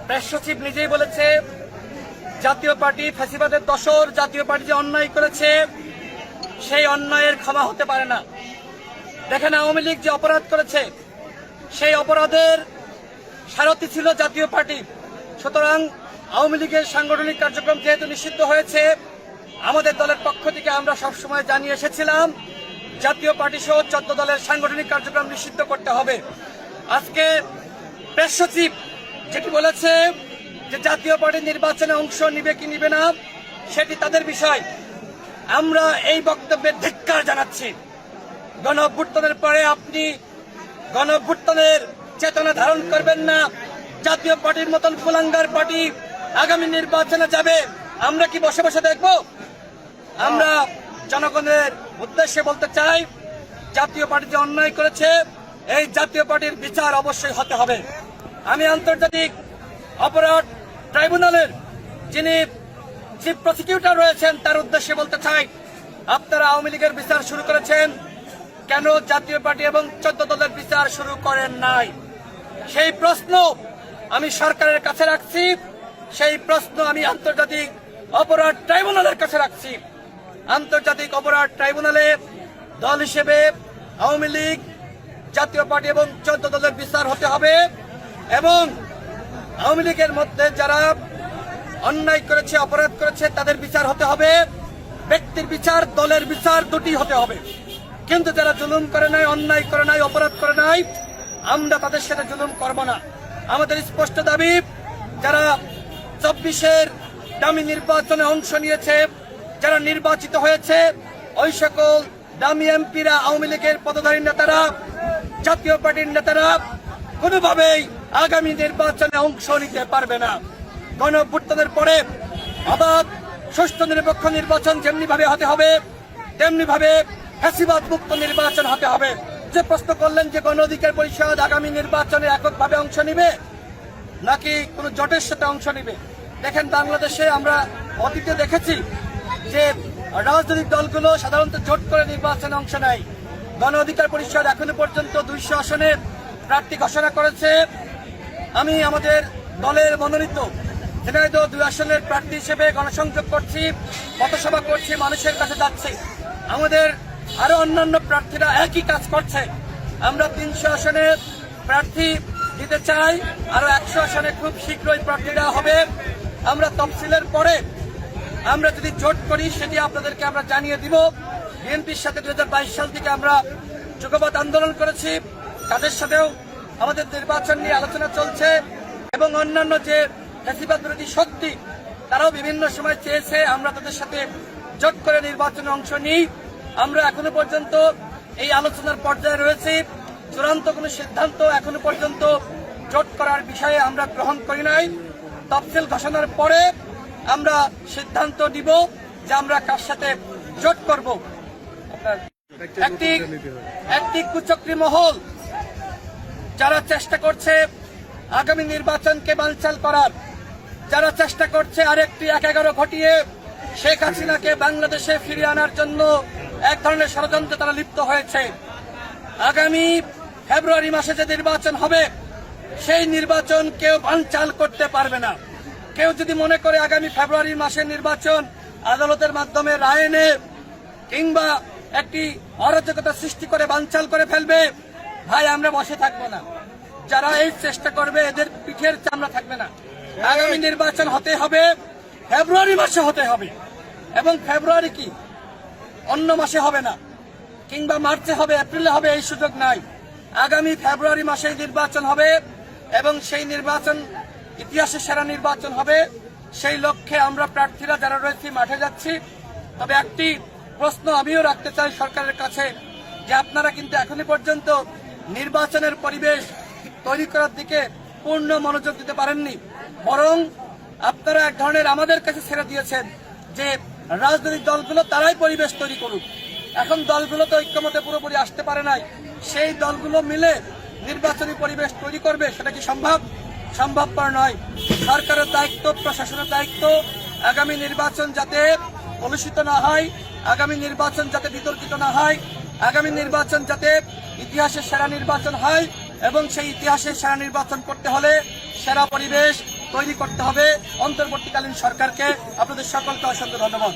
Press সচিব নিজেই বলেছে জাতীয় পার্টি ফ্যাসিবাদের দোসর, জাতীয় পার্টি যে অন্যায় করেছে সেই অন্যায়ের ক্ষমা হতে পারে না। দেখেন, আওয়ামী লীগ যে অপরাধ করেছে সেই অপরাধের সারথি ছিল জাতীয় পার্টি। সুতরাং আওয়ামী লীগের সাংগঠনিক কার্যক্রম যেহেতু নিষিদ্ধ হয়েছে, আমাদের দলের পক্ষ থেকে আমরা সবসময় জানিয়ে এসেছিলাম জাতীয় পার্টি সহ 14 দলের সাংগঠনিক কার্যক্রম নিষিদ্ধ করতে হবে। আজকে প্রেস সচিব যেটি বলেছে যে জাতীয় পার্টি নির্বাচনে অংশ নিবে কি নিবে না সেটি তাদের বিষয়, আমরা এই বক্তব্যের ধিক্কার জানাচ্ছি। গণ অভ্যুত্থানের পরে আপনি গণ অভ্যুত্থানের চেতনা ধারণ করবেন না, জাতীয় পার্টির মতন কুলাঙ্গার পার্টি আগামী নির্বাচনে যাবে, আমরা কি বসে বসে দেখব? আমরা জনগণের উদ্দেশ্যে বলতে চাই, জাতীয় পার্টি যে অন্যায় করেছে এই জাতীয় পার্টির বিচার অবশ্যই হতে হবে। আমি আন্তর্জাতিক অপরাধ ট্রাইব্যুনালের যিনি চিফ প্রসিকিউটর রয়েছেন তার উদ্দেশ্যে বলতে চাই, আপনারা আওয়ামী লীগের বিচার শুরু করেছেন, কেন জাতীয় পার্টি এবং 14 দলের বিচার শুরু করেন নাই? সেই প্রশ্ন আমি সরকারের কাছে রাখছি, সেই প্রশ্ন আমি আন্তর্জাতিক অপরাধ ট্রাইব্যুনালের কাছে রাখছি। আন্তর্জাতিক অপরাধ ট্রাইব্যুনালে দল হিসেবে আওয়ামী লীগ, জাতীয় পার্টি এবং 14 দলের বিচার হতে হবে এবং আওয়ামী লীগের মধ্যে যারা অন্যায় করেছে, অপরাধ করেছে তাদের বিচার হতে হবে। ব্যক্তির বিচার, দলের বিচার দুটি হতে হবে। কিন্তু যারা জুলুম করে নাই, অন্যায় করে নাই, অপরাধ করে নাই, আমরা তাদের সাথে জুলুম করব না। আমাদের স্পষ্ট দাবি, যারা 24-এর দামি নির্বাচনে অংশ নিয়েছে, যারা নির্বাচিত হয়েছে, ওই সকল দামি এমপিরা, আওয়ামী লীগের পদধারী নেতারা, জাতীয় পার্টির নেতারা কোনোভাবেই আগামী নির্বাচনে অংশ নিতে পারবে না। গণ অভ্যুত্থানের পরে অবাধ, সুষ্ঠু, নিরপেক্ষ নির্বাচন যেমনি ভাবে হতে হবে তেমনি ভাবে ফ্যাসিবাদ মুক্ত নির্বাচন হতে হবে। যে প্রশ্ন করলেন যে গণ অধিকার পরিষদ আগামী নির্বাচনে এককভাবে অংশ নিবে নাকি কোনো জোটের সাথে অংশ নিবে, দেখেন বাংলাদেশে আমরা অতীতে দেখেছি যে রাজনৈতিক দলগুলো সাধারণত জোট করে নির্বাচনে অংশ নেয়। গণ অধিকার পরিষদ এখনো পর্যন্ত 200 আসনে প্রার্থী ঘোষণা করেছে। আমি আমাদের দলের মনোনীত ঝিনাইদহ 2 আসনের প্রার্থী হিসেবে গণসংযোগ করছি, পথসভা করছি, মানুষের কাছে যাচ্ছি। আমাদের আরো অন্যান্য প্রার্থীরা একই কাজ করছে। আমরা 300 আসনে প্রার্থী দিতে চাই, আরো 100 আসনে খুব শীঘ্রই প্রার্থী দেওয়া হবে। আমরা তফসিলের পরে আমরা যদি জোট করি সেটি আপনাদেরকে আমরা জানিয়ে দিব। বিএনপির সাথে 2022 সাল থেকে আমরা যুগপৎ আন্দোলন করেছি, তাদের সাথেও আমাদের নির্বাচন নিয়ে আলোচনা চলছে এবং অন্যান্য যে ফ্যাসিবাদ বিরোধী শক্তি তারাও বিভিন্ন সময় চেয়েছে আমরা তাদের সাথে জোট করে নির্বাচনে অংশ নিই। আমরা এখনো পর্যন্ত এই আলোচনার পর্যায়ে রয়েছি, চূড়ান্ত কোনো সিদ্ধান্ত এখনো পর্যন্ত জোট করার বিষয়ে আমরা গ্রহণ করি নাই। তফসিল ঘোষণার পরে আমরা সিদ্ধান্ত নিব যে আমরা কার সাথে জোট করব। একটি কুচক্রী মহল যারা চেষ্টা করছে আগামী নির্বাচনকে বানচাল করার, যারা চেষ্টা করছে আরেকটি 1/11 ঘটিয়ে শেখ হাসিনাকে বাংলাদেশে ফিরিয়ে আনার জন্য এক ধরনের ষড়যন্ত্রে তারা লিপ্ত হয়েছে। আগামী ফেব্রুয়ারি মাসে যে নির্বাচন হবে সেই নির্বাচন কেউ বানচাল করতে পারবে না। কেউ যদি মনে করে আগামী ফেব্রুয়ারি মাসের নির্বাচন আদালতের মাধ্যমে রায় এনে কিংবা একটি অরাজকতা সৃষ্টি করে বানচাল করে ফেলবে, ভাই আমরা বসে থাকবো না। যারা এই চেষ্টা করবে এদের পিঠের চামড়া থাকবে না। আগামী নির্বাচন হতে হবে, ফেব্রুয়ারি মাসে হতে হবে এবং ফেব্রুয়ারি কি অন্য মাসে হবে না, কিংবা মার্চে হবে, এপ্রিলে হবে, এই সুযোগ নাই। আগামী ফেব্রুয়ারি মাসে নির্বাচন হবে এবং সেই নির্বাচন ইতিহাসের সেরা নির্বাচন হবে। সেই লক্ষ্যে আমরা প্রার্থীরা যারা রয়েছি মাঠে যাচ্ছি। তবে একটি প্রশ্ন আমিও রাখতে চাই সরকারের কাছে, যে আপনারা কিন্তু এখনো পর্যন্ত নির্বাচনের পরিবেশ তৈরি করার দিকে পূর্ণ মনোযোগ দিতে পারেননি, বরং আপনারা এক ধরনের আমাদের কাছে ছেড়ে দিয়েছেন যে রাজনৈতিক দলগুলো তারাই পরিবেশ তৈরি করুক। এখন দলগুলো তো ঐক্যমতে পুরোপুরি আসতে পারে নাই, সেই দলগুলো মিলে নির্বাচনী পরিবেশ তৈরি করবে, সেটা কি সম্ভবপর নয়। সরকারের দায়িত্ব, প্রশাসনের দায়িত্ব আগামী নির্বাচন যাতে কলুষিত না হয়, আগামী নির্বাচন যাতে বিতর্কিত না হয়, আগামী নির্বাচন যাতে ইতিহাসের সেরা নির্বাচন হয় এবং সেই ইতিহাসের সেরা নির্বাচন করতে হলে সেরা পরিবেশ, তৈরি করতে হবে অন্তর্বর্তীকালীন সরকারকে। আপনাদের সকলকে অসংখ্য ধন্যবাদ।